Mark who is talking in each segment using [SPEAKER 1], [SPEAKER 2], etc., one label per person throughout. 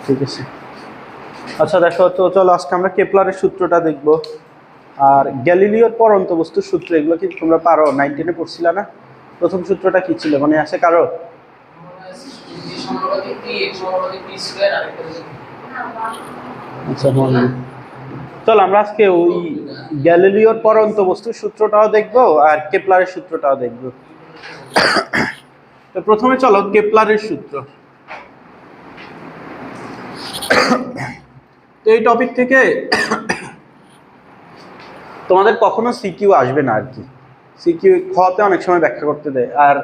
[SPEAKER 1] ঠিক আছে। আচ্ছা দেখো তো, চলো আজকে আমরা কেপলারের সূত্রটা দেখব। আর গ্যালিলিওর পরন্ত বস্তুর সূত্র, এগুলো কি তোমরা পারো? 9 10-এ পড়ছিলা না? প্রথম সূত্রটা কি ছিল মনে আছে কারো? আচ্ছা মনে নেই। চলো আমরা আজকে ওই গ্যালিলিওর পরন্ত বস্তুর সূত্রটাও দেখবো আর কেপলারের সূত্রটাও দেখবো। তো প্রথমে চলো কেপলারের সূত্র। তো এই টপিক থেকে তোমাদের কখনো সিকিউ আসবে না আর কি। সিকিউ খতে অনেক সময় ব্যাখ্যা করতে দেয়, আর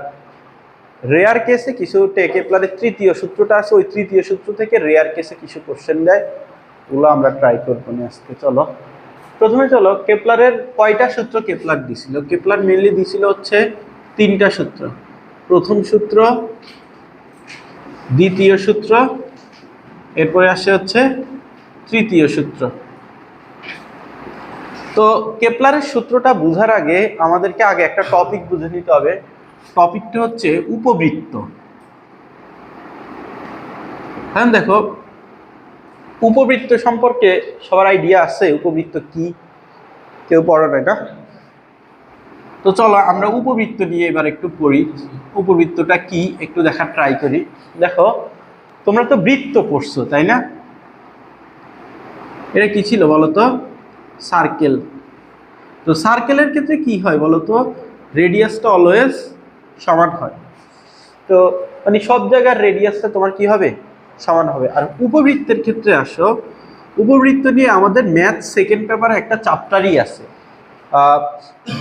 [SPEAKER 1] রেয়ার কেসে কিছু কেপলারের তৃতীয় সূত্রটা আছে, ওই তৃতীয় সূত্র থেকে রেয়ার কেসে কিছু কোশ্চেন দেয়, ওগুলো আমরা ট্রাই করবো না আজকে। চলো প্রথমে চলো কেপলারের কয়টা সূত্র কেপলার দিছিল। কেপলার মেনলি দিছিল হচ্ছে 3টা সূত্র। প্রথম সূত্র, দ্বিতীয় সূত্র, এরপরে আসে হচ্ছে তৃতীয় সূত্র। তো কেপলারের সূত্রটা বোঝার আগে আমাদেরকে আগে একটা টপিক বুঝে নিতে হবে। টপিকটা হচ্ছে উপবৃত্ত। হ্যাঁ দেখো, উপবৃত্ত সম্পর্কে সবার আইডিয়া আছে? উপবৃত্ত কি? কেউ পড়ো না এটা? তো চলো আমরা উপবৃত্ত নিয়ে এবার একটু পড়ি। উপবৃত্তটা কি একটু দেখার ট্রাই করি। দেখো তোমরা তো বৃত্ত পড়ছো তাই না? এটা কি ছিল বলো তো? সার্কেল। তো সার্কেলের ক্ষেত্রে কি হয় বলো তো? রেডিয়াসটা অলওয়েজ সমান হয়। তো মানে সব জায়গার রেডিয়াসটা তোমার কি হবে? সমান হবে। আর উপবৃত্তের ক্ষেত্রে আসো, উপবৃত্ত নিয়ে আমাদের ম্যাথ সেকেন্ড পেপারে একটা চ্যাপ্টারই আছে,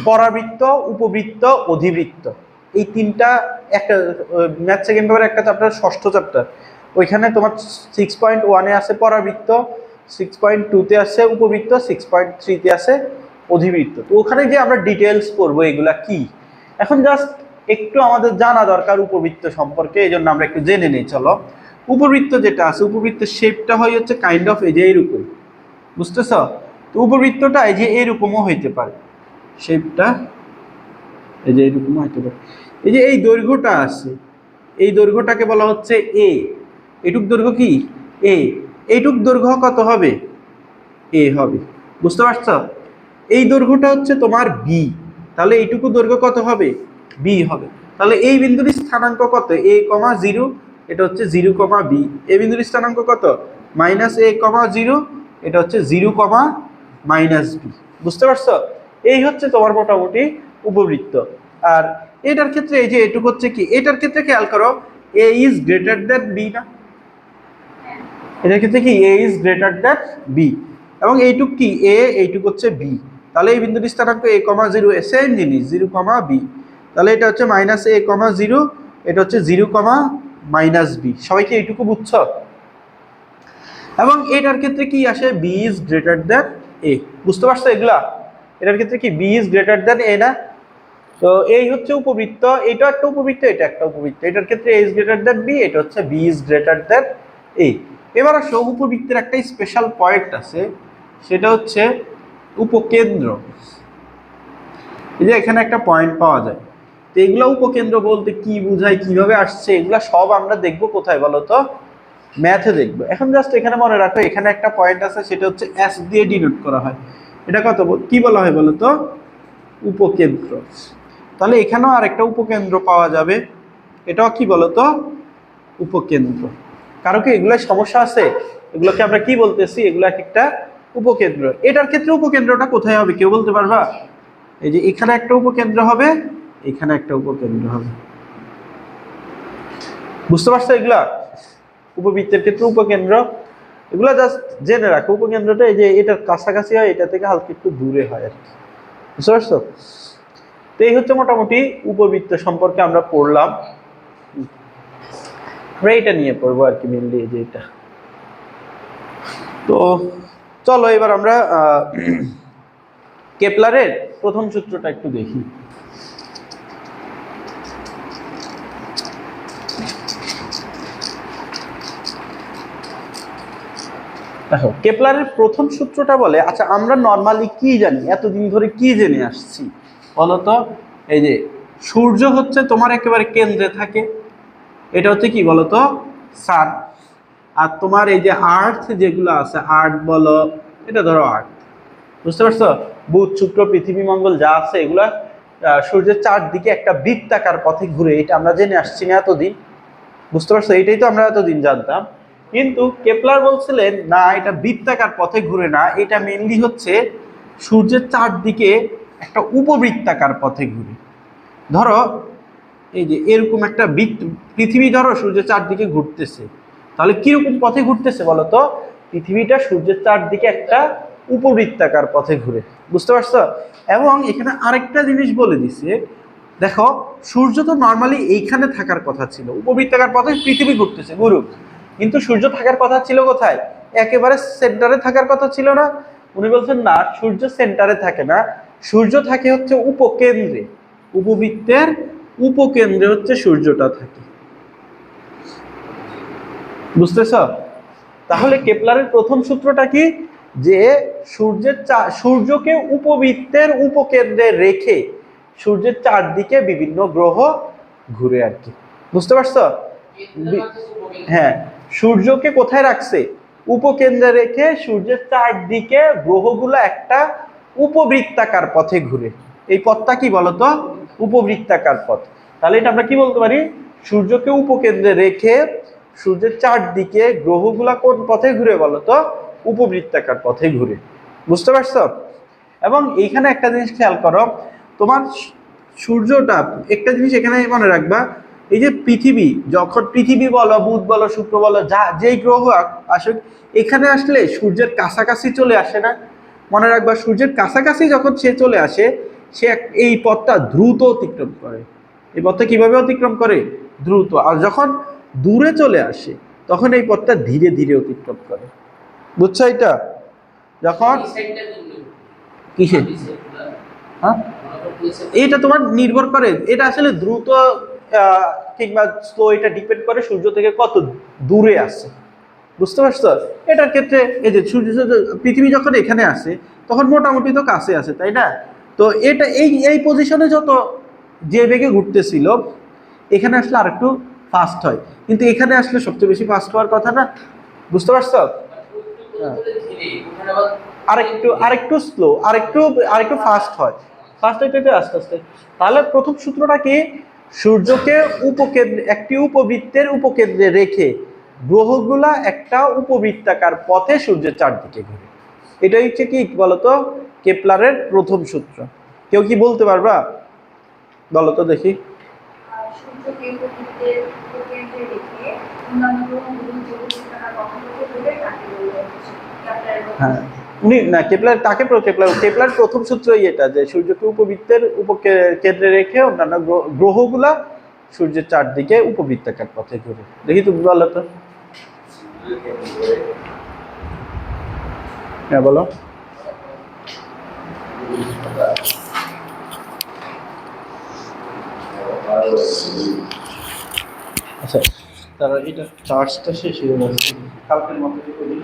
[SPEAKER 1] পরাবৃত্ত, উপবৃত্ত, অধিবৃত্ত। এই 3টা একটা ম্যাথ সেকেন্ড পেপারে একটা চ্যাপ্টার, ষষ্ঠ চ্যাপ্টার। ওইখানে তোমার 6.1-এ আছে পরাবৃত্ত, 6.2-তে আছে উপবৃত্ত, 6.3-তে আছে অধিবৃত্ত। তো ওখানে গিয়ে আমরা ডিটেলস করবো এগুলা কি। এখন জাস্ট একটু আমাদের জানা দরকার উপবৃত্ত সম্পর্কে, এই জন্য আমরা একটু জেনে নিই। চলো উপবৃত্ত যেটা আছে, উপবৃত্তের শেপটা হয় হচ্ছে কাইন্ড অফ এই যে এইরকম, বুঝতেছ? তো উপবৃত্তটা এই যে এরকমও হইতে পারে, শেপটা এই যে এরকমও হইতে পারে। এই যে এই দৈর্ঘ্যটা আছে, এই দৈর্ঘ্যটাকে বলা হচ্ছে এ। এটুক দৈর্ঘ্য কি? এ। এইটুক দৈর্ঘ্য কত হবে? এ হবে। বুঝতে পারছো? এই দৈর্ঘ্যটা হচ্ছে তোমার বি, তাহলে এইটুকু দৈর্ঘ্য কত হবে? বি হবে। তাহলে এই বিন্দুর স্থানাঙ্ক কত? a, 0, এটা হচ্ছে 0, b। এই বিন্দুর স্থানাঙ্ক কত? -a, 0, এটা হচ্ছে 0, b। বুঝতে পারছো? এই হচ্ছে তোমার মোটামুটি উপবৃত্ত। আর এটার ক্ষেত্রে এই যে এটুকু হচ্ছে কি, এটার ক্ষেত্রে খেয়াল করো a is greater than b না? এটার ক্ষেত্রে কি a is greater than b, এবং এইটুক কি a, এইটুক হচ্ছে b। তাহলে এই বিন্দুর স্থানাঙ্ক a, 0, সেম জিনিস 0, b। তাহলে এটা হচ্ছে -a, 0, এটা হচ্ছে 0, b। সবাই কি এইটুকু বুঝছো? এবং এটার ক্ষেত্রে কি আসে? b is greater than a। বুঝতে পারছো এগুলা? এটার ক্ষেত্রে কি b is greater than a না? তো এই হচ্ছে উপবৃত্ত, এটা একটা উপবৃত্ত, এটা একটা উপবৃত্ত। এটার ক্ষেত্রে a is greater than b, এটা হচ্ছে b is greater than a। এবার আসো উপবৃত্তের একটা স্পেশাল পয়েন্ট আছে, সেটা হচ্ছে উপকেন্দ্র। এই যে এখানে একটা পয়েন্ট পাওয়া যায়। তো এগুলো উপকেন্দ্র বলতে কি বোঝায়, কিভাবে আসছে, এগুলা সব আমরা দেখবো কোথায় বলো তো? ম্যাথে দেখবো। এখন জাস্ট এখানে মনে রাখো এখানে একটা পয়েন্ট আছে, সেটা হচ্ছে s দিয়ে ডিনোট করা হয়। এটা কত কি বলা হয় বলো তো? উপকেন্দ্র। তাহলে এখানেও আরেকটা উপকেন্দ্র পাওয়া যাবে, এটাও কি বলতো? উপকেন্দ্র। কারো কি এগুলো সমস্যা আছে? এগুলোকে আমরা কি বলতেছি? এগুলো একটা উপকেন্দ্র। এটার ক্ষেত্রে উপকেন্দ্রটা কোথায় হবে কেউ বলতে পারবা? এই যে এখানে একটা উপকেন্দ্র হবে, এখানে একটা উপকেন্দ্র হবে। বুঝতে পারছো? এগুলা উপবৃত্তের ক্ষেত্রে উপকেন্দ্র, এগুলা জাস্ট জেনে রাখো। উপকেন্দ্রটা এই যে এটার কাছাকাছি হয়, এটা থেকে হালকা একটু দূরে হয় আর কি। বুঝতে পারছো? তো এই হচ্ছে মোটামুটি উপবৃত্ত সম্পর্কে আমরা পড়লাম। আমরা এটা নিয়ে পড়বো আর কি মেনলি, যে এটা। তো চলো এবার আমরা কেপলারের প্রথম সূত্রটা একটু দেখি। দেখো কেপলারের প্রথম সূত্রটা বলে, আচ্ছা আমরা নর্মালি কি জানি, এতদিন ধরে কি জেনে আসছি বলতো? এই যে সূর্য হচ্ছে তোমার একেবারে কেন্দ্রে থাকে, এটা হচ্ছে কি বলতো? সান। আর তোমার এই যে আর্থ যেগুলো আছে, আর্থ বলো, এটা ধরো আর্থ, বুঝতে পারছো? বুধ, শুক্র, পৃথিবী, মঙ্গল যা আছে এগুলা সূর্যের চারদিকে একটা বৃত্তাকার পথে ঘুরে, এটা আমরা জেনে আসছি না এতদিন, বুঝতে পারছো? এটাই তো আমরা এতদিন জানতাম। কিন্তু কেপলার বলছিলেন না, এটা বৃত্তাকার পথে ঘুরে না, এটা মেনলি হচ্ছে সূর্যের চারদিকে একটা উপবৃত্তাকার পথে ঘুরে। ধরো এই যে এরকম একটা পৃথিবী ধরো সূর্যের চারদিকে ঘুরতেছে, তাহলে কিরকম পথে ঘুরতেছে বলতো? পৃথিবীটা সূর্যের চারদিকে একটা উপবৃত্তাকার পথে ঘুরে, বুঝতে পারছো? এবং এখানে আরেকটা জিনিস বলে দিছে, দেখো সূর্য তো নর্মালি এইখানে থাকার কথা ছিল, উপবৃত্তাকার পথে পৃথিবী ঘুরতেছে ঘুরুক, কিন্তু সূর্য থাকার কথা ছিল কোথায়? একেবারে সেন্টারে থাকার কথা ছিল না? উনি বলছেন না, সূর্য সেন্টারে থাকে না, সূর্য থাকে হচ্ছে উপকেন্দ্রে, উপবৃত্তের উপকেন্দ্রে হচ্ছে সূর্যটা থাকে, বুঝতেছ? তাহলে কেপলারের প্রথম সূত্রটা কি? যে সূর্যকে উপবৃত্তের উপকেন্দ্রে রেখে সূর্যের চারদিকে বিভিন্ন গ্রহ ঘুরে আর কি, বুঝতে পারছো? হ্যাঁ, সূর্যকে কোথায় রাখছে? উপকেন্দ্রে রেখে সূর্যের চারদিকে গ্রহগুলো একটা উপবৃত্তাকার পথে ঘুরে। এই পথটা কি বলতো? উপবৃত্তাকার পথ। তাহলে এটা আমরা কি বলতে পারি? সূর্যকে উপকেন্দ্রে রেখে সূর্যের চারদিকে গ্রহগুলা কোন পথে ঘুরে বলতো? উপবৃত্তাকার পথে ঘুরে, বুঝতে পারছো? এবং এইখানে একটা জিনিস খেয়াল করো, তোমার সূর্যটা, একটা জিনিস এখানে মনে রাখবা, এই যে পৃথিবী, যখন পৃথিবী বলো, বুধ বলো, শুক্র বলো, যা যেই গ্রহ আসুক, এখানে আসলে সূর্যের কাছাকাছি চলে আসে না? মনে রাখবা, সূর্যের কাছাকাছি যখন সে চলে আসে, সে এই পথটা দ্রুত অতিক্রম করে। এই পথটা কিভাবে অতিক্রম করে? দ্রুত। আর যখন দূরে চলে আসে তখন এই পথটা ধীরে ধীরে অতিক্রম করে, বুঝছো? এটা যখন কিসে, হ্যাঁ, এটা তোমার নির্ভর করে, এটা আসলে দ্রুত কিংবা স্লো, এটা ডিপেন্ড করে সূর্য থেকে কত দূরে আছে, বুঝতে পারছো? এটার ক্ষেত্রে এই যে সূর্য, পৃথিবী যখন এখানে আসে তখন মোটামুটি তো কাছে আছে, তাই না? তো এটা এই এই পজিশনে যত যে বেগে ঘুরতেছিল, এখানে আসলে আরেকটু ফাস্ট হয়, কিন্তু এখানে আসলে সবচেয়ে বেশি ফাস্ট হওয়ার কথা না, বুঝতে পারছো? হ্যাঁ, আরেকটু আরেকটু স্লো, আরেকটু আরেকটু ফাস্ট হয়, ফাস্ট হইতে হইতে আস্তে আস্তে। তাহলে প্রথম সূত্রটা কি? সূর্যকে উপকেন্দ্রে, একটি উপবৃত্তের উপকেন্দ্রে রেখে গ্রহগুলা একটা উপবৃত্তাকার পথে সূর্যের চারদিকে ঘুরে। এটাই হচ্ছে কি বলতো? কেপলারের প্রথম সূত্র। কেউ কি বলতে পারবা? বলো তো দেখি।
[SPEAKER 2] সূর্যকে উপবৃত্তের উপকেন্দ্রে রেখে অন্যান্য গ্রহগুলো যে উপবৃত্তাকার পথগুলোকে ঘুরে তাকে বলে কেপলারের প্রথম।
[SPEAKER 1] হ্যাঁ, উনি না, কেপলার তাকে কেপলার প্রথম সূত্রই এটা, যে সূর্যকে উপবৃত্তের উপকেন্দ্রে রেখে অন্যান্য গ্রহগুলা সূর্যের চারদিকে উপবৃত্তাকার পথে ঘুরে। দেখি তুমি বলো তো। হ্যাঁ বলো। আচ্ছা, তারা এটা চার্জটা শেষ হয়ে যাচ্ছে, কালকের মতো করি।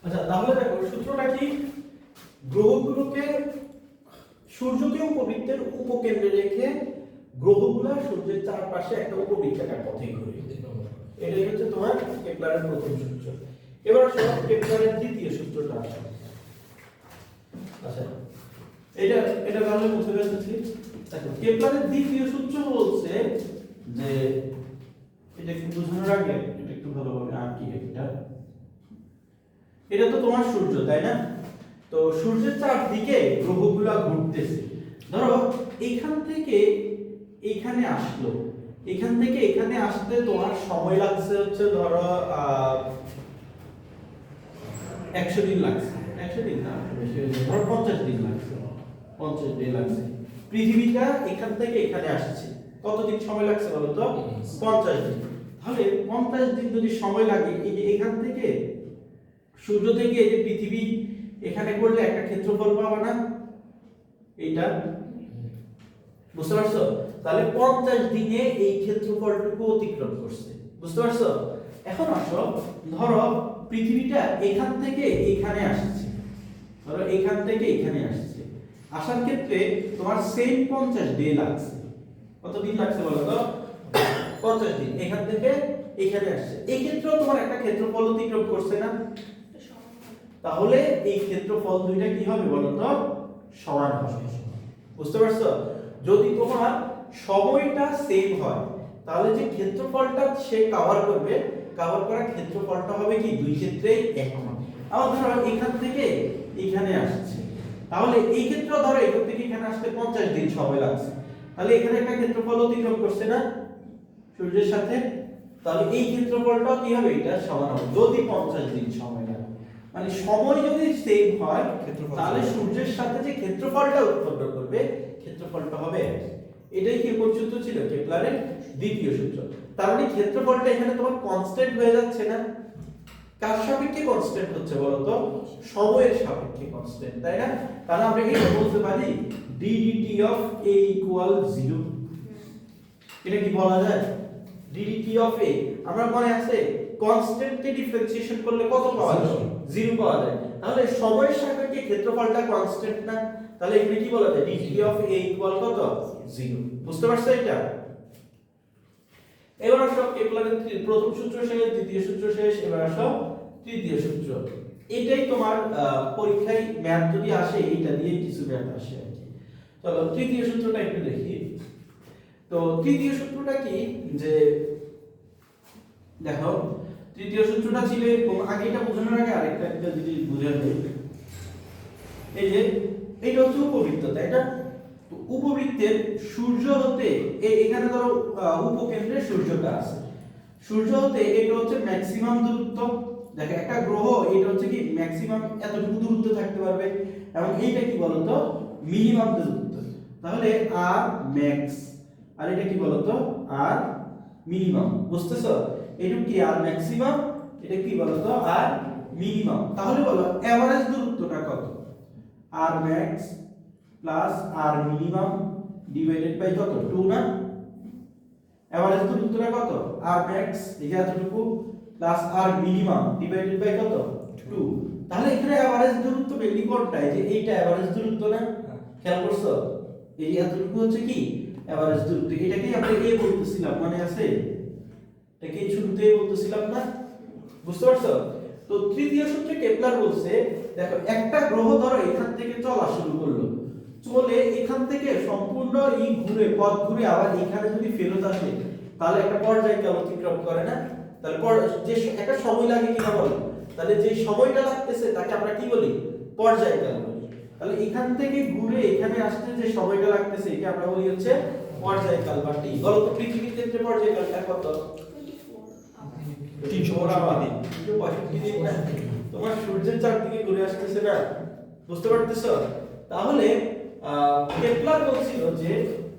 [SPEAKER 1] আচ্ছা, তাহলে দেখো সূত্রটা কি? গ্রহগুলোকে, সূর্যকে উপবৃত্তের উপকেন্দ্রে রেখে গ্রহগুলো সূর্যের চারপাশে একটা উপবৃত্তাকার পথে ঘুরে, এটাই হচ্ছে তোমার কেপলারের প্রথম সূত্র। এবার আসো কেপলারের দ্বিতীয় সূত্রটা আসে। আচ্ছা, এটা এটা তাহলে বুঝতে পেরেছি। দেখো কেপলারের দ্বিতীয় সূত্র বলছে যে, এটা একটু বোঝানোর আগে এটা একটু ভালোভাবে আঁকি। এটা তো তোমার সূর্য, তাই না? তো সূর্যের চারদিকে গ্রহগুলো ঘুরতেছে। ধরো এইখান থেকে এইখানে আসলো, এখান থেকে এখানে আসতে তোমার সময় লাগছে হচ্ছে ধরো 100 দিন লাগছে, 100 দিন না, বেশি হয়েছে, ধরো 50 দিন লাগছে, 50 দিন লাগছে। পৃথিবীটা এখান থেকে এখানে আসছে, কতদিন সময় লাগছে বলো তো? 50 দিন। তাহলে 50 দিন যদি সময় লাগে, এই যে এখান থেকে সূর্য থেকে এই যে পৃথিবী এখানে করলে একটা ক্ষেত্রফল পাবা না? এইটা
[SPEAKER 3] বুঝতে পারছো? তাহলে 50 দিনে এই ক্ষেত্রফলটুকু অতিক্রম করছে, বুঝতে পারছো? এখন আসো, ধরো পৃথিবীটা এখান থেকে এখানে আসছে, ধরো এখান থেকে এখানে আসছে, আসার ক্ষেত্রে তোমার সেম 50 ডে লাগছে। কত দিন লাগছে বলো তো? 50 দিন। এখান থেকে এখানে আসছে, এই ক্ষেত্রেও তোমার একটা ক্ষেত্রফল অতিক্রম করছে না? তাহলে এই ক্ষেত্রফল দুইটা কি হবে বলো তো? সমান হবে। বুঝতে পারছো? যদি তোমার সময়টা সেম হয় তাহলে যে ক্ষেত্রফলটা সে কভার করবে, কভার করা ক্ষেত্রফলটা হবে কি দুই ক্ষেত্রেই এক। আবার ধরো এখান থেকে এখানে আসছে, তাহলে এই ক্ষেত্রেও ধরো এখান থেকে এখানে আসতে 50 দিন সময় লাগছে, তাহলে এখানে একটা ক্ষেত্রফল অতিক্রম করছে না সূর্যের সাথে? তাহলে এই ক্ষেত্রফলটাও কি হবে? এটা সমান হবে যদি 50 দিন সময় লাগে। মানে সময় যদি সেম হয় তাহলে সূর্যের সাথে যে ক্ষেত্রফলটা উৎপন্ন করবে ক্ষেত্রফলটা হবে এক। এটাই কি কোন সূত্র ছিল? কেপলারের দ্বিতীয় সূত্র। তার মানে ক্ষেত্রফলটা এখানে তোমার কনস্ট্যান্ট হয়ে যাচ্ছে না? কার সাপেক্ষে কনস্ট্যান্ট হচ্ছে বলো তো? সময়ের সাপেক্ষে কনস্ট্যান্ট, তাই না? তাহলে আমরা এটা বলতে পারি ddt of a equal 0। এটা কি বলা যায়? ddt of a, আমরা মনে আছে কনস্ট্যান্টকে ডিফারেন্সিয়েশন করলে কত পাওয়া যায়? 0 পাওয়া যায়। তাহলে সময়ের সাপেক্ষে ক্ষেত্রফলটা কনস্ট্যান্ট না? তাহলে এখানে কি বলা যায়? ddt of a equal কত? 0। বুঝতে পারছো এটা? এবার আসো কেপলারের প্রথম সূত্র শেষ, দ্বিতীয় সূত্র শেষ, এবার আসো তৃতীয় সূত্র। এটাই তোমার পরীক্ষায় ম্যাথ যদি আসে এটা দিয়ে কিছু ম্যাথ আসে আর কি। চলো তৃতীয় সূত্রটা একটু দেখি। তো তৃতীয় সূত্রটা কি, যে দেখো তৃতীয় সূত্রটা ছিল এরকম, আগে এটা বোঝানোর আগে আরেকটা জিনিস বুঝে নিই। এই যে এইটা হচ্ছে উপবৃত্ত, তাই না? তো উপবৃত্তের সূর্য হতে এখানে ধরো উপকেন্দ্রে সূর্যটা আছে, সূর্য হতে এটা হচ্ছে ম্যাক্সিমাম দূরত্ব। দেখো একটা গ্রহ এটা হচ্ছে কি ম্যাক্সিমাম এতটুকু দূরত্ব থাকতে পারবে, এবং এইটা কি বলতো? মিনিমাম দূরত্ব। তাহলে আর ম্যাক্স, আর এটা কি বলতো? R minimum. বুঝতেছো? এটুকু কি আর ম্যাক্সিমাম, এটা কি বলতো? R minimum. তাহলে বলো এভারেজ দূরত্বটা কত? R max plus R minimum divided by কত? 2 না? এভারেজ দূরত্বটা কত? আর ম্যাক্স এতটুকু plus R minimum divided by কত? 2। তাহলে এখানে এভারেজ দূরত্ব বেশি কোনটা? এই যে এইটা এভারেজ দূরত্ব না? খেয়াল করছো? এই এতটুকু হচ্ছে কি এভারেজ দূরত্ব। এটাকেই আমরা এ বলতেছিলাম, মনে আছে? এটাকে শুরুতেই বলতেছিলাম না? বুঝতে পারছো? তো তৃতীয় সূত্রে কেপলার বলছে দেখো একটা গ্রহ ধরো এখান থেকে চলা শুরু করলো, চলে এখান থেকে সম্পূর্ণ এই ঘুরে পথ ঘুরে আবার এখানে যদি ফেরত আসে তাহলে একটা পর্যায়কাল অতিক্রম করে না? তাহলে যে একটা সময় লাগে কিনা বলো? তাহলে যে সময়টা লাগতেছে তাকে আমরা কি বলি? পর্যায়কাল বলি। তাহলে এখান থেকে ঘুরে এখানে আসতে যে সময়টা লাগতেছে একে আমরা বলি হচ্ছে পর্যায়কাল বা টি। বলো তো পৃথিবীর ক্ষেত্রে পর্যায়কালটা কত? 365 দিন না? তোমার সূর্যের চারদিকে ঘুরে আসতেছে না? বুঝতে পারতেছো? তাহলে কেপলার বলছিল যে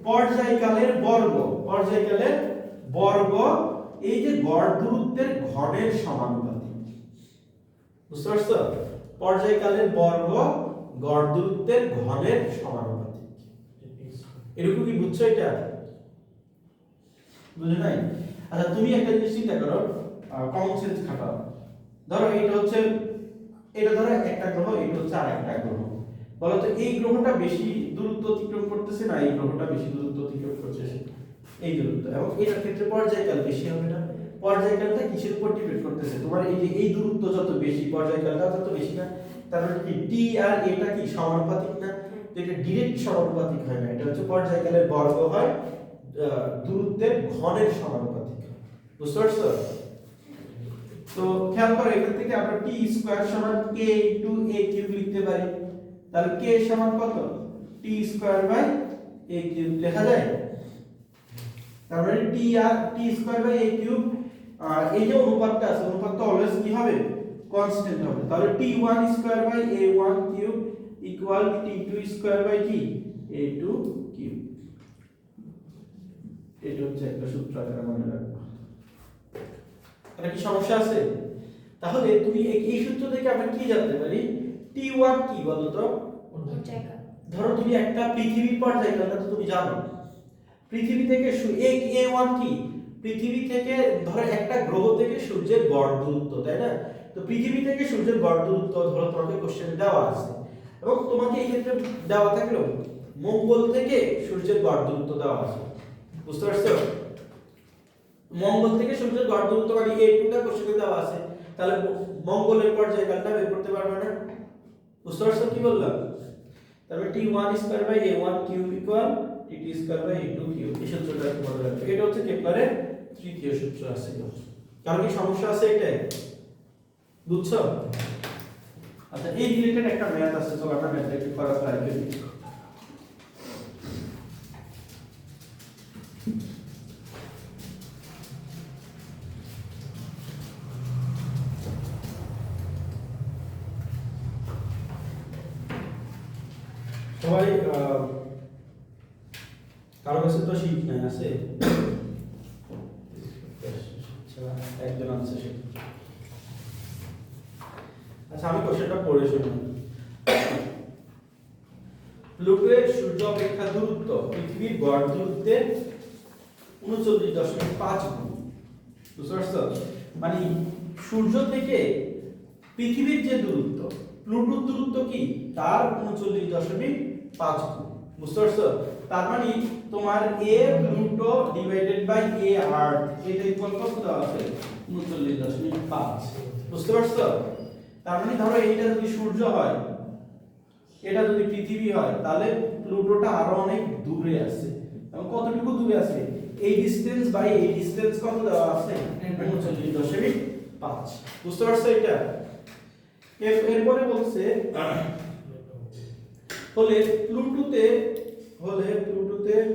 [SPEAKER 3] পর্যায়কালের বর্গ, পর্যায়কালের বর্গ এই যে গড় দূরত্বের ঘনের সমানুপাতিক। বুঝতে পারছো? পর্যায়কালের বর্গ গড় দূরত্বের ঘনের সমানুপাতিক। এরকম কি বুঝছো? এটা বুঝে নাই? আচ্ছা তুমি একটা জিনিস চিন্তা করো, কমন সেন্স খাটাও। ধরো এটা হচ্ছে, এটা ধরো একটা গ্রহ, এটা হচ্ছে আরেকটা গ্রহ। বলো তো এই গ্রহটা বেশি দূরত্ব অতিক্রম করতেছে না এই গ্রহটা বেশি দূরত্ব অতিক্রম করতেছে? এই দূরত্ব। এবং এটার ক্ষেত্রে পর্যায়কাল বেশি হবে না? পর্যায়কালটা কিসের উপর ডিপেন্ড করতেছে? তোমার এই যে এই দূরত্ব যত বেশি পর্যায়কালটা তত বেশি না? তার মানে কি টি আর এটা কি সমানুপাতিক না? এটা ডাইরেক্ট সমানুপাতিক হয় না, এটা হচ্ছে পর্যায়কালের বর্গ হয় দূরত্বের ঘনের সমানুপাতিক। বুঝতে পারছো? তো খেয়াল করো এখান থেকে আমরা টি স্কয়ার সমান k ইনটু a কিউব লিখতে পারি। তাহলে k সমান কত? t square by a cube লেখা যায়। তার মানে t আর t square by a cube, এই যে অনুপাতটা আছে অনুপাতটা অলওয়েজ কি হবে? কনস্ট্যান্ট হবে। তাহলে t1 square by a1 cube equal t2 square by কি a2 কিউব। এটা হচ্ছে একটা সূত্র আকারে মনে রাখবা। এটা কি সমস্যা আছে? তাহলে তুমি এই সূত্র থেকে আমরা কি জানতে পারি? t1 কি বলো তো? ধরো তুমি একটা পৃথিবীর পর্যায়কালটা তো তুমি জানো, পৃথিবী থেকে A1 কি পৃথিবী থেকে ধরো একটা গ্রহ থেকে সূর্যের গড় দূরত্ব, তাই না? তো পৃথিবী থেকে সূর্যের গড় দূরত্ব ধরো তোমাকে কোশ্চেনে দেওয়া আছে, এবং তোমাকে এই ক্ষেত্রে দেওয়া থাকলো মঙ্গল থেকে সূর্যের গড় দূরত্ব দেওয়া আছে। বুঝতে পারছো? মঙ্গল থেকে সূর্যের গড় দূরত্ব মানে A2 টা কোশ্চেনে দেওয়া আছে, তাহলে মঙ্গলের পর্যায়কালটা বের করতে পারবে না। বুঝতে পারছো কি বললাম? তাহলে T1 square by A1 cube equal T2 square by A2 cube, এই সূত্রটা মনে রাখবে। এটা হচ্ছে কেপলারের তৃতীয় সূত্র আছে। কারণ কি সমস্যা আছে এটাই, বুঝছো? আচ্ছা, এই রিলেটেড একটা ম্যাথ আছে, তো আমরা ম্যাথটা একটু করা ট্রাই করি। সবাই কারো কাছে তো শীট নাই, আছে? আচ্ছা, একজন আছে শীট। আচ্ছা, আমি কোশ্চেনটা পড়ে শুনি। প্লুটোর সূর্য অপেক্ষা দূরত্ব পৃথিবীর গড় দূরত্বের 39.5 গুণ। বুঝতে পারছো? মানে সূর্য থেকে পৃথিবীর যে দূরত্ব, প্লুটোর দূরত্ব কি তার 39.5 গুণ। বুঝতে পারছো? তার মানে তোমার a Pluto divided by a Earth এটা ইকুয়াল কত দেওয়া আছে? 39.5। বুঝতে পারছো? তার মানে ধরো এইটা যদি সূর্য হয়, এটা যদি পৃথিবী হয়, তাহলে প্লুটোটা আরো অনেক দূরে আছে। এবং কতটুকু দূরে আছে? এই ডিসটেন্স বাই এই ডিসটেন্স কত দেওয়া আছে? 39.5। বুঝতে পারছো এটা? এরপরে বলছে প্লুটোতে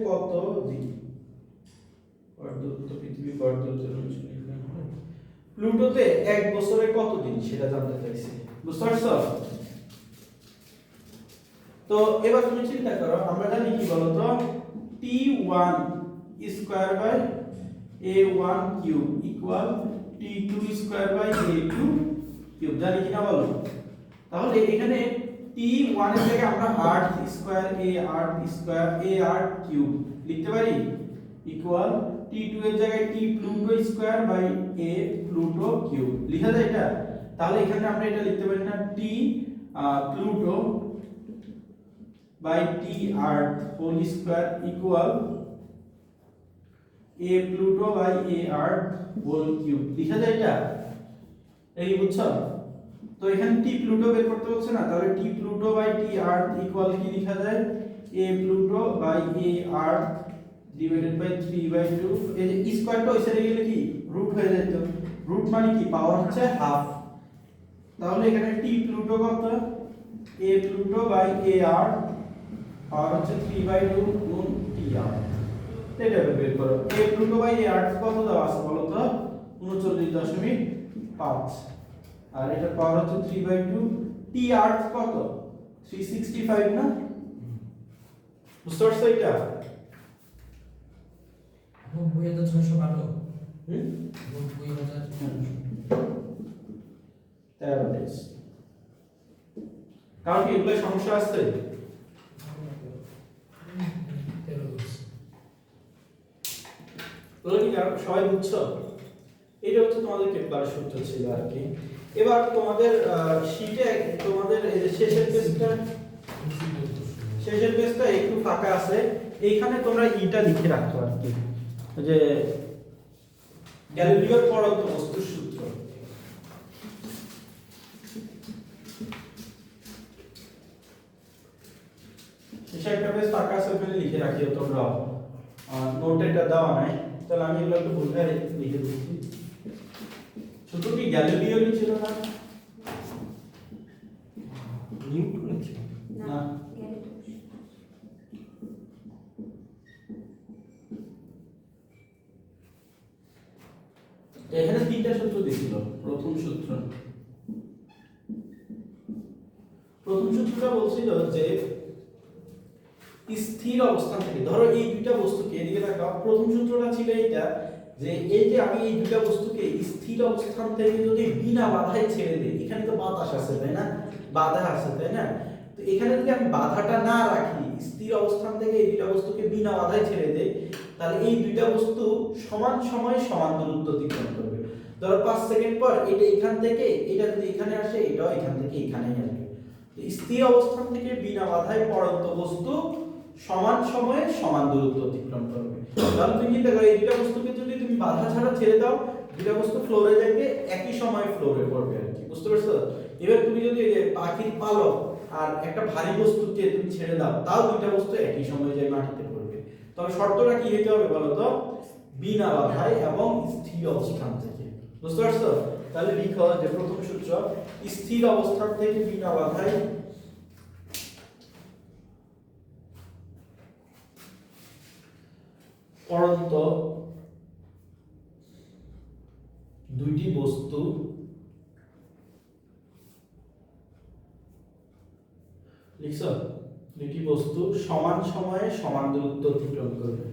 [SPEAKER 3] কত দিন পৃথিবী প্লুটোতে এক বছরে কত দিন সেটা জানতে চাইছে। বুঝতে পারছো? তো এবার তুমি চিন্তা করো, আমরা জানি কি বলতো, T1 square by A1 cube equal T2 square by A2 cube, জানি কিনা বলো? তাহলে এখানে T1 এর জায়গায় আমরা earth square A earth square A earth cube লিখতে পারি ইকুয়াল T2 এর জায়গায় T Pluto square by A Pluto cube লিখা যায় এটা। তাহলে এখানে আমরা এটা লিখতে পারি না T Pluto by T earth whole square equal A Pluto by A earth whole cube লিখা যায় এটা? এই বুঝছো? তো এখানে T Pluto বের করতে বলছে না, তাহলে T Pluto by T earth equal কি লিখা যায়? A Pluto by A earth divided by 3/2। এই যে স্কয়ারটা ওই সাইডে গেলে কি রুট হয়ে যেত, রুট মানে কি পাওয়ার হচ্ছে হাফ। তাহলে এখানে T Pluto কত? A Pluto by A earth আর হচ্ছে 3/2 গুণ T আর্থ। এটা বের করো। A প্লুটো বাই A আর্থ কত দেওয়া আছে বলো তো? 39.5। আর এটা পাওয়ার হচ্ছে 3/2। T আর্থ কত? 365 না? বুঝতে পারছো এটা?
[SPEAKER 4] 90,612।
[SPEAKER 3] 13 কারণ কি এগুলো সমস্যা আছে? সবাই বুঝছো? এটা হচ্ছে তোমাদের কেপলারের সূত্র ছিল আর কি। এবার তোমাদের শীটে তোমাদের এই যে শেষের পেজটা একটু ফাঁকা আছে, এইখানে তোমরা ইটা লিখে রাখো আর কি, যে গ্যালিলিওর পরন্ত বস্তুর সূত্র। শেষে একটা পেজ ফাঁকা আছে, ওখানে লিখে রাখিও তোমরা। নোটে এটা দেওয়া নাই, তাহলে আমি এগুলো একটু বুঝে লিখে দিচ্ছি। শুধু কি গ্যালিলিওরই ছিল না?
[SPEAKER 4] নিউটন ছিল
[SPEAKER 3] না, এখানে তিনটা সূত্র দিছিল। প্রথম সূত্রটা বলছিল যে স্থির অবস্থান থেকে, ধরো এই দুইটা বস্তুকে এদিকে রাখা, প্রথম সূত্রটা ছিল এইটা যে এই যে আমি এই দুইটা বস্তুকে স্থির অবস্থান থেকে যদি বিনা বাধায় ছেড়ে দিই, এখানে তো বাতাস আছে তাই না, বাধা আছে তাই না, তো এখানে যদি আমি বাধাটা না রাখি, স্থির অবস্থান থেকে এই দুইটা বস্তুকে বিনা বাধায় ছেড়ে দেই, তাহলে এই দুইটা বস্তু সমান সময়ে সমান দূরত্ব অতিক্রম করবে। ধরো 5 সেকেন্ড পর এটা এখান থেকে এটা যদি এখানে আসে, এটাও এখান থেকে এখানেই আসবে। তো স্থির অবস্থান থেকে বিনা বাধায় পড়ন্ত বস্তু সমান সময়ে সমান দূরত্ব অতিক্রম করবে। তাহলে তুমি চিন্তা করো, এই দুইটা বস্তুকে যদি তুমি বাধা ছাড়া ছেড়ে দাও, দুইটা বস্তু ফ্লোরে যাবে, একই সময়ে ফ্লোরে পড়বে আর কি, বুঝতে পারছো? এবার তুমি যদি এই যে পাখির পালক আর একটা ভারী বস্তুকে তুমি ছেড়ে দাও, তাও দুইটা বস্তু একই সময়ে যায় মাটিতে পড়বে। তবে শর্তটা কি হতে হবে বলো তো? বিনা বাধায় এবং স্থির অবস্থান থেকে, বুঝতে পারছো? তাহলে লিখো যে প্রথম সূত্র, স্থির অবস্থান থেকে বিনা বাধায় পড়ন্ত দুইটি বস্তু লিখছো, দুইটি বস্তু সমান সময়ে সমান দূরত্ব অতিক্রম করবে।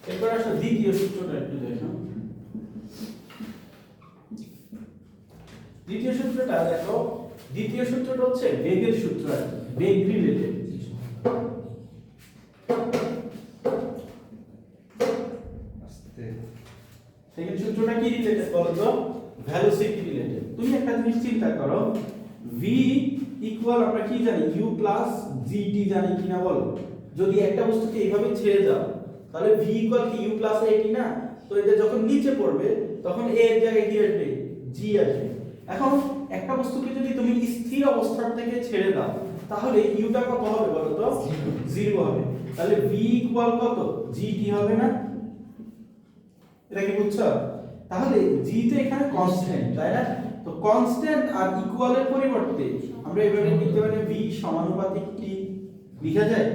[SPEAKER 3] এরপর আসো দ্বিতীয় সূত্রটা একটু দেখো। দ্বিতীয় সূত্রটা দেখো, দ্বিতীয় সূত্রটা হচ্ছে বেগের সূত্র আর কি, বেগ রিলেটেড। সেকেন্ড সূত্রটা কি রিলেটেড বলো তো? Velocity related. তুমি একটা জিনিস চিন্তা করো, v ইকুয়াল আমরা কি জানি, u প্লাস gt জানি কিনা বলো? যদি একটা বস্তুকে এইভাবে ছেড়ে দাও, তাহলে v ইকুয়াল কি u প্লাস at না? তো এটা যখন নিচে পড়বে তখন a এর জায়গায় কি আসবে? g আসবে। এখন একটা বস্তুকে যদি তুমি স্থির অবস্থান থেকে ছেড়ে দাও, তাহলে u টা কত হবে বলো তো? 0 হবে। তাহলে v ইকুয়াল কত? gt হবে না? এটা কি বুঝছো? তাহলে g তো এখানে কনস্ট্যান্ট, তাই না? তো কনস্ট্যান্ট আর ইকুয়ালের পরিবর্তে আমরা এভাবে লিখতে পারি v সমানুপাতিক t, লিখা যায়?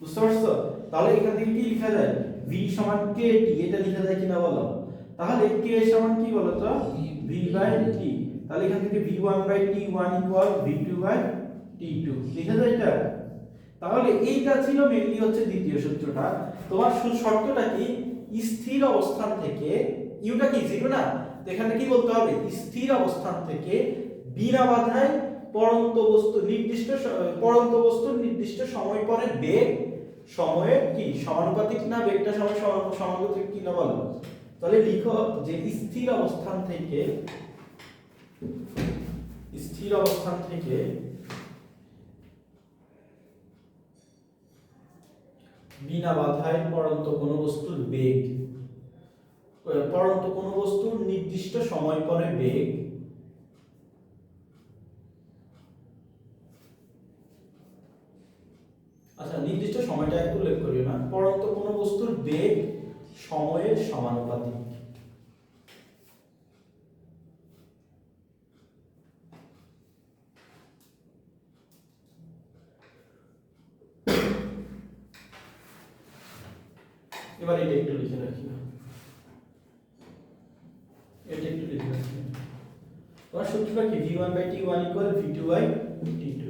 [SPEAKER 3] বুঝতে পারছো? তাহলে এখান থেকে কি লেখা যায়? v সমান kt, এটা লেখা যায় কিনা বলো? তাহলে k সমান কি বলো তো? v by t। তাহলে এখান থেকে v1 by t1 equal v2 by t2, লেখা যায় এটা? তাহলে এইটা ছিল মেইনলি হচ্ছে দ্বিতীয় সূত্রটা। তোমার শর্তটা কি? স্থির অবস্থান থেকে ইউটা কি 0 না? তো এখানে কি বলতে হবে? স্থির অবস্থান থেকে বিনা বাধায় পড়ন্ত বস্তু নির্দিষ্ট সময় পরে বেগ সময়ের কি সমানুপাতিক না? বেগটা সময় সমানুপাতিক কি না বলো? তাহলে লিখো যে স্থির অবস্থান থেকে বিনা বাধায় পড়ন্ত কোন বস্তুর বেগ, পড়ন্ত কোন বস্তুর নির্দিষ্ট সময় পরে বেগ আচ্ছা নির্দিষ্ট সময়টা একটু উল্লেখ করিও না, পড়ন্ত কোন বস্তুর বেগ সময়ের সমানুপাতিক। এবার এটা একটু লিখে রাখি, এটা একটু লিখে রাখি। তোমার সূত্রটা কি? v1 by t1 equal v2 by t2।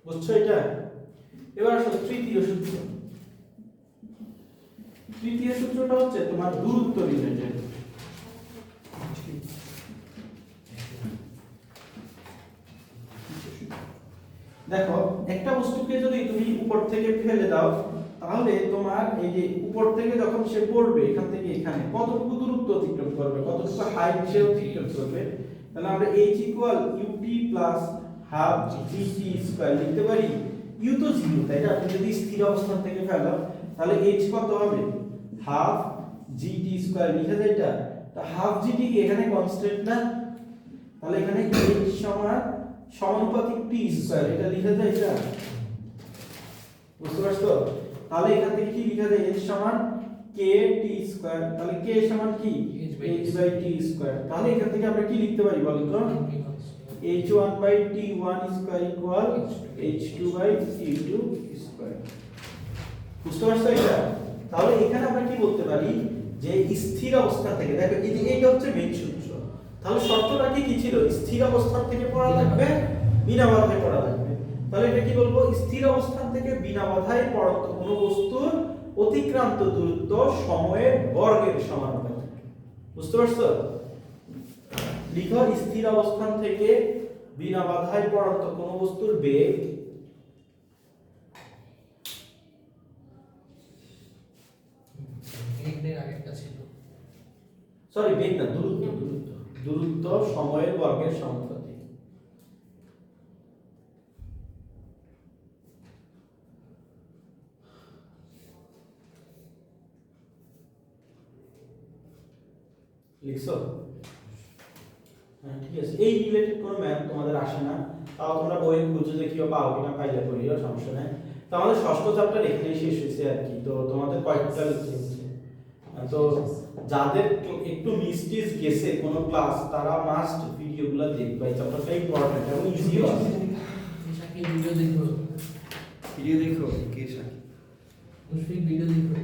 [SPEAKER 3] বুঝছো এটা? এবার আসো তৃতীয় সূত্র। তৃতীয় সূত্রটা হচ্ছে তোমার দূরত্ব রিলেটেড। দেখো একটা বস্তুকে যদি তুমি উপর থেকে ফেলে দাও, তাহলে তোমার এই যে উপর থেকে যখন সে পড়বে এখান থেকে এখানে কতটুকু দূরত্ব অতিক্রম করবে, কতটুকু হাইট সে অতিক্রম করবে, তাহলে আমরা h equal ut plus half gt square লিখতে পারি। u তো 0, তাই না? তুমি যদি স্থির অবস্থান থেকে ফেলো তাহলে h কত হবে? হাফ gt স্কয়ার লিখা যায় এটা। তো হাফ gt কি এখানে কনস্ট্যান্ট না? তাহলে এখানে h সমান সমানুপাতিক t স্কয়ার, এটা লিখা যায় এটা? বুঝতে পারছো? তাহলে এখান থেকে কি লিখা যায়? h সমান কে টি স্কয়ার, তাহলে কে সমান কি h বাই টি স্কয়ার। তাহলে এখান থেকে আমরা কি লিখতে পারি বলো তো, h1 by t1 square equal h2 by t2 square. বুঝতে পারছো এটা? তাহলে এখানে আমরা কি বলতে পারি যে স্থির অবস্থা থেকে, দেখো এই যে এইটা হচ্ছে মেইন সূত্র। তাহলে শর্তটা কি ছিল, স্থির অবস্থান থেকে পড়া লাগবে, বিনা বাধায় পড়া লাগবে। তাহলে এটা কি বলবো, স্থির অবস্থান থেকে বিনা বাধায় পড়ন্ত কোন বস্তুর অতিক্রান্ত দূরত্ব সময়ের বর্গের সমানুপাতিক। বুঝতে পারছো? লিখো স্থির অবস্থান থেকে বিনা বাধায় পড়ন্ত কোন বস্তুর বেগ
[SPEAKER 4] এর আগেরটা ছিল
[SPEAKER 3] বেগ না, দূরত্ব সময়ের বর্গের সমানুপাতিক। লিখছো? হ্যাঁ ঠিক আছে। এই রিলেটেড কোনো ম্যাথ তোমাদের আসে না, তাও তোমরা বই খুঁজে দেখিও, পাও কিনা, পাইলে করিও, সমস্যা নাই। তো আমাদের ষষ্ঠ চ্যাপ্টার এখানেই শেষ হয়েছে আর কি। তো তোমাদের কয়েকটা লিখতে হচ্ছে, তো যাদের একটু মিস্টেজ গেছে কোনো ক্লাস, তারা মাস্ট ভিডিওগুলো দেখবে। এই চ্যাপ্টারটা ইম্পর্টেন্ট এবং ইজিও আছে।
[SPEAKER 4] সাকি ভিডিও দেখো,
[SPEAKER 5] ভিডিও দেখো কে সাকি
[SPEAKER 4] মুশফিক ভিডিও দেখো।